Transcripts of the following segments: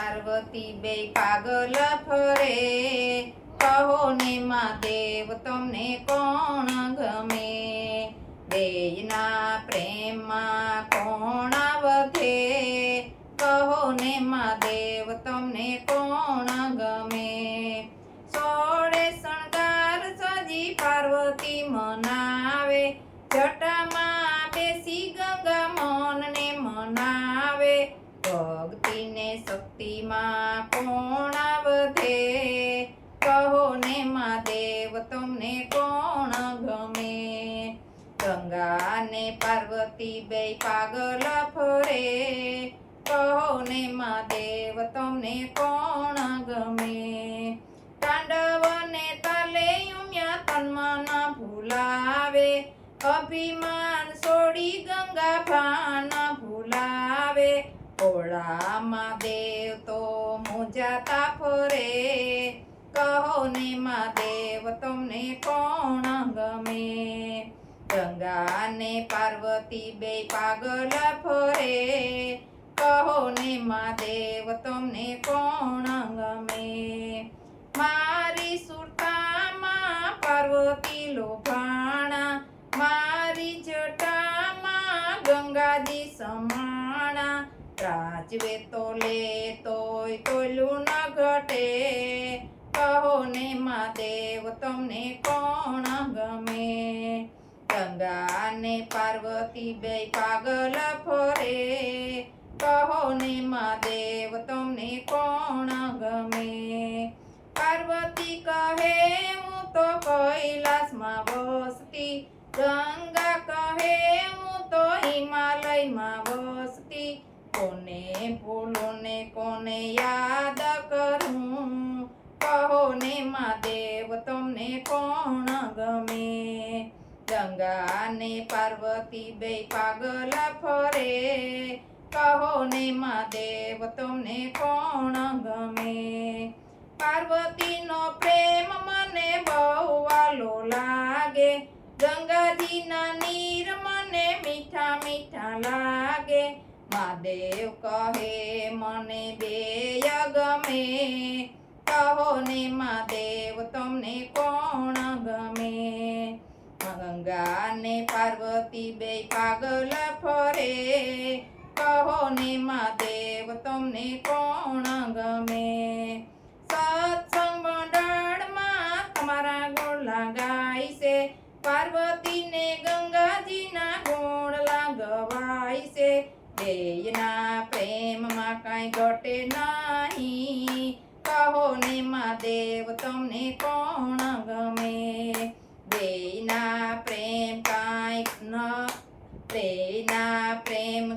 પાર્વતી બે પાગલ ફરે, કહો ને મહાદેવ તમને કોણ ગમે? બેયના પ્રેમમાં કોણ વધે, કહો ને મહાદેવ તમને કોણ ગમે? સોળે શણગાર સજી પાર્વતી મનાવે, જટામાં બેસી ગંગા મનને મનાવે, ભક્તિને શક્તિમાં કોણ વધે, કહો ને મહાદેવ તમને કોણ ગમે? ગંગા ને પાર્વતી બે પાગલ ફરે, કહો ને મહાદેવ તમને કોણ ગમે? તાંડવ ને તાલે ઉમિયા તન્મન ભૂલાવે, અભિમાન છોડી ગંગા ભાન ભૂલાવે, ભોળા મહાદેવ તો મૂંઝાતા ફરે, કહો ને મહાદેવ તમને કોણ ગમે? ગંગા ને પાર્વતી બે પાગલ ફરે, કહો ને મહાદેવ તમને કોણ ગમે? મારી સુરતામાં પાર્વતી લોભાણા, મારી જટામાં ગંગાજી સમાણા, રાજવે તો લે તોય તોયલું ન ઘટે, કહો ને મહાદેવ તમને કોણ ગમે? ગંગા ને પાર્વતી બે પાગલ ફરે, કહો ને મહાદેવ તમને કોણ ગમે? પાર્વતી કહે હું તો કૈલાસમાં વસતી, ગંગા કહે હું તો હિમાલયમાં વસતી, કોને ભૂલું ને કોને યાદ કરું, કહો ને મહાદેવ તમને કોણ ગમે? ગંગા ને પાર્વતી બે પાગલ ફરે, કહો ને મહાદેવ તમને કોણ ગમે? પાર્વતીનો પ્રેમ મને બહુ વાલો લાગે, ગંગાજીના નીર મને મીઠા મીઠા લાગે, મહાદેવ કહે મને બેય ગમે, કહો ને મહાદેવ તમને કોણ ગમે? ગંગા ને પાર્વતી બે પાગલ ફરે, કહો ને મહાદેવ તમને કોણ ગમે? સત્સંગ મંડળમાં તમારા ગોળા ગાય છે, પાર્વતીને ગંગાજીના ગોળલા ગવાય છે, બેયના પ્રેમમાં કાંઈ ઘટે નહીં, કહો ને મહાદેવ તમને કોણ ગમે? બેયના પ્રેમ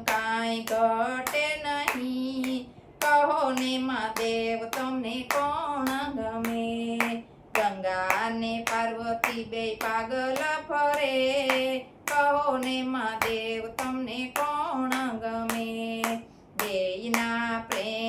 કાંઈ ઘટે નહીં, કહો ને મહાદેવ તમને કોણ ગમે? ગંગા ને પાર્વતી બે પાગલ ફરે, કહો ને મહાદેવ તમને કોણ ગમે? બેયના પ્રેમ